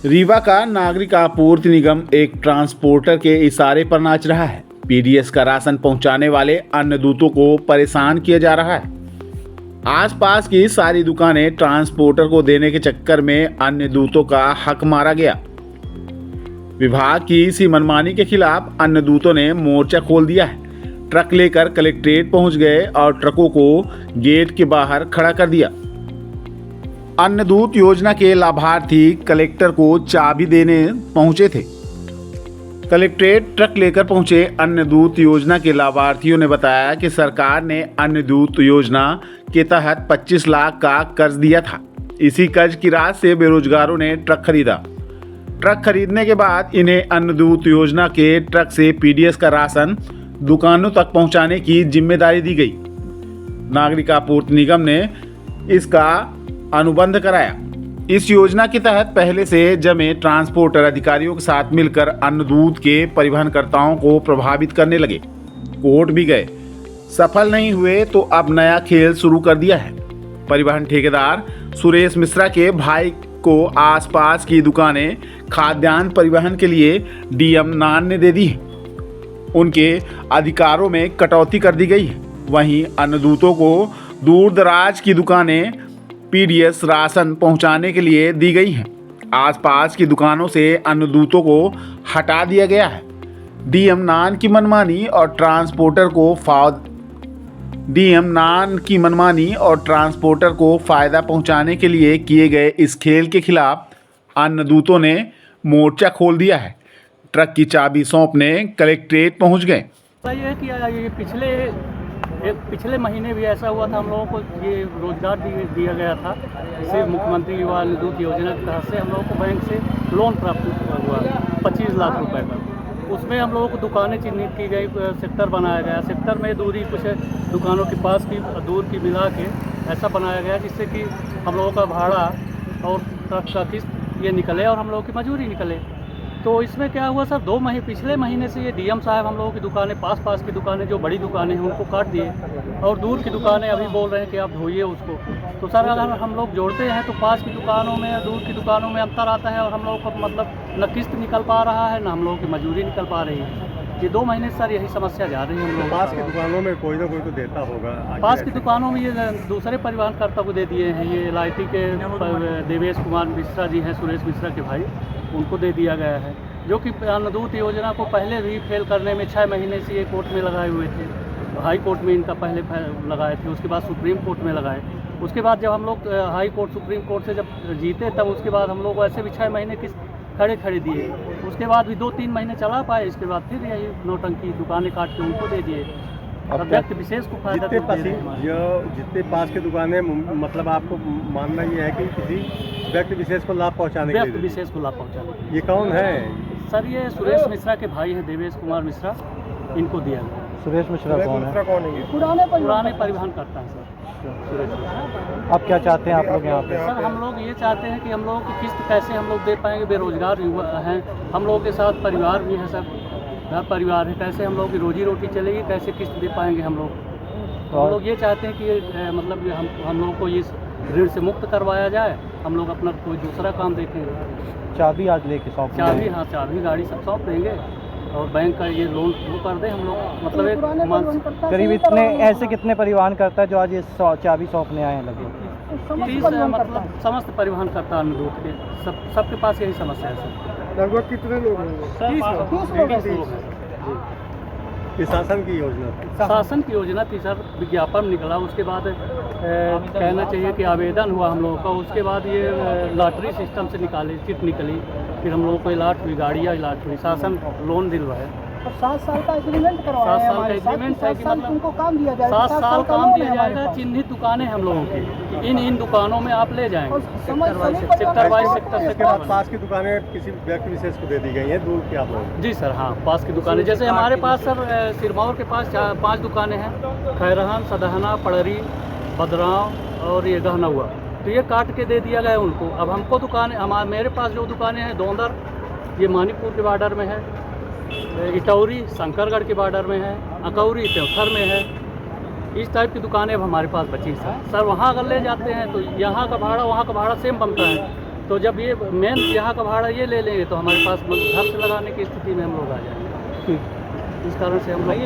रीवा का नागरिक आपूर्ति निगम एक ट्रांसपोर्टर के इशारे पर नाच रहा है। पीडीएस का राशन पहुंचाने वाले अन्य दूतों को परेशान किया जा रहा है। आसपास की सारी दुकानें ट्रांसपोर्टर को देने के चक्कर में अन्य दूतों का हक मारा गया। विभाग की इसी मनमानी के खिलाफ अन्य दूतों ने मोर्चा खोल दिया है। ट्रक लेकर कलेक्ट्रेट पहुंच गए और ट्रकों को गेट के बाहर खड़ा कर दिया। अन्न दूत योजना के लाभार्थी कलेक्टर को चाबी देने पहुंचे थे। कलेक्ट्रेट ट्रक लेकर पहुंचे अन्न दूत योजना के लाभार्थियों ने बताया कि सरकार ने अन्न दूत योजना के तहत 25 लाख का कर्ज दिया था। इसी कर्ज की राशि से बेरोजगारों ने ट्रक खरीदा। ट्रक खरीदने के बाद इन्हें अन्न दूत योजना के ट्रक से पीडीएस का राशन दुकानों तक पहुंचाने की जिम्मेदारी दी गई। नागरिक आपूर्ति निगम ने इसका अनुबंध कराया। इस योजना के तहत पहले से जमे ट्रांसपोर्टर अधिकारियों के साथ मिलकर अन्न दूत के परिवहनकर्ताओं को प्रभावित करने लगे। कोर्ट भी गए, सफल नहीं हुए तो अब नया खेल शुरू कर दिया है। परिवहन ठेकेदार सुरेश मिश्रा के भाई को आसपास की दुकानें खाद्यान्न परिवहन के लिए डीएम नान ने दे दी है। उनके अधिकारों में कटौती कर दी गई है। वहीं अन्न दूतों को दूर दराज की दुकानें पीडीएस राशन पहुंचाने के लिए दी गई हैं। आसपास की दुकानों से अन्न दूतों को हटा दिया गया है। डीएम नान की मनमानी और ट्रांसपोर्टर को फायदा पहुंचाने के लिए किए गए इस खेल के खिलाफ अन्न दूतों ने मोर्चा खोल दिया है। ट्रक की चाबी सौंपने कलेक्ट्रेट पहुंच गए। सही है कि ये पिछले महीने भी ऐसा हुआ था। हम लोगों को ये रोजगार दिया गया था। इसे मुख्यमंत्री युवा अन्न दूत योजना के तहत से हम लोगों को बैंक से लोन प्राप्त हुआ 25 लाख रुपए का। उसमें हम लोगों को दुकानें चिन्हित की गई, सेक्टर बनाया गया। सेक्टर में दूरी कुछ दुकानों के पास की दूर की मिला के ऐसा बनाया गया जिससे कि हम लोगों का भाड़ा और ट्रक का किस्त ये निकले और हम लोगों की मजूरी निकले। तो इसमें क्या हुआ सर, पिछले महीने से ये डीएम साहब हम लोगों की दुकानें पास की दुकानें जो बड़ी दुकानें हैं उनको काट दिए और दूर की दुकानें अभी बोल रहे हैं कि आप धोइए उसको। तो सर अगर हम लोग जोड़ते हैं तो पास की दुकानों में या दूर की दुकानों में अंतर आता है और हम लोगों को मतलब न किस्त निकल पा रहा है न हम लोगों की मजूरी निकल पा रही है। ये 2 महीने सर यही समस्या जा रही है हम लोग। पास की दुकानों में कोई ना कोई तो देता होगा। पास की दुकानों में ये दूसरे परिवहनकर्ता को दे दिए हैं। ये LIT के देवेश कुमार मिश्रा जी हैं, सुरेश मिश्रा के भाई, उनको दे दिया गया है। जो कि अन्न दूत योजना को पहले भी फेल करने में 6 महीने से ये कोर्ट में लगाए हुए थे। हाई कोर्ट में इनका पहले लगाए थे, उसके बाद सुप्रीम कोर्ट में लगाए। उसके बाद जब हम लोग हाई कोर्ट सुप्रीम कोर्ट से जब जीते तब उसके बाद हम लोग ऐसे भी 6 महीने किस खड़े दिए। उसके बाद भी 2-3 महीने चला पाए। इसके बाद फिर यही नौटंकी दुकानें काट के उनको दे दिए। व्यक्ति विशेष को फायदा जितने पास की दुकानें, मतलब आपको मानना ये है कि किसी व्यक्ति विशेष को लाभ पहुँचाने के लिए, व्यक्ति विशेष को लाभ पहुँचाने। ये कौन है सर? ये सुरेश मिश्रा के भाई हैं, देवेश कुमार मिश्रा, इनको दिया गया। सुरेश मिश्रा कौन है? पुराने परिवहन करता है सर सुरेश मिश्रा। आप क्या चाहते हैं आप लोग यहाँ पे? सर हम लोग ये चाहते हैं कि हम लोगों की किस्त कैसे हम लोग दे पाएंगे। बेरोजगार युवा हैं, हम लोगों के साथ परिवार भी है सर, घर परिवार है। कैसे हम लोग की रोजी रोटी चलेगी, कैसे किस्त दे पाएंगे हम लोग? तो हम लोग ये चाहते हैं कि मतलब हम लोग को इस ऋण से मुक्त करवाया जाए। हम लोग अपना कोई दूसरा काम देखेंगे। चाबी आज लेके सौंप? चाबी गाड़ी सब सौंप देंगे और बैंक का ये लोन शुरू कर दें हम लोग। मतलब एक करीब इतने ऐसे कितने परिवहन करता है जो आज ये चाबी सौंपने आए हैं लगभग? 30 मतलब समस्त परिवहन करता अन्न दूत के सबके पास यही समस्या है सर। लगभग कितने लोग हैं? 30 लोग हैं। ये शासन की योजना थी सर। विज्ञापन निकला, उसके बाद कहना चाहिए कि आवेदन हुआ हम लोगों का। उसके बाद ये लॉटरी सिस्टम से चिट निकली, फिर हम लोगों को अलॉट हुई गाड़ियाँ, अलॉट हुई, शासन लोन दिलवाया। 7 साल का एग्रीमेंट करवाया है। 7 साल का एग्रीमेंट है कि मतलब उनको काम दिया जाएगा। 7 साल काम दिया जाएगा। चिन्हित दुकानें हम लोगों की, इन दुकानों में आप ले जाएंगे। सेक्टर वाइज सेक्टर पास की दुकानें किसी व्यक्ति विशेष को दे दी गई हैं, दूर की आप लोग? जी सर, हाँ पास की दुकानें। जैसे हमारे पास सर सिरमौर के पास 5 दुकानें हैं, खैरहान, सदहना, पड़री, बदराव और ये गहनौआ। तो ये काट के दे दिया गया उनको। अब हमको दुकानें, मेरे पास जो दुकानें हैं दोंदर, ये मानीपुर के बॉर्डर में है, इटौरी शंकरगढ़ के बॉर्डर में है, अकौरी त्योथर में है। इस टाइप की दुकानें अब हमारे पास बची सर। वहाँ अगर ले जाते हैं तो यहाँ का भाड़ा वहाँ का भाड़ा सेम बनता है। तो जब ये मेन यहाँ का भाड़ा ये ले लेंगे तो हमारे पास घर से लगाने की स्थिति में हम लोग आ जाएंगे। इस कारण से हम लोग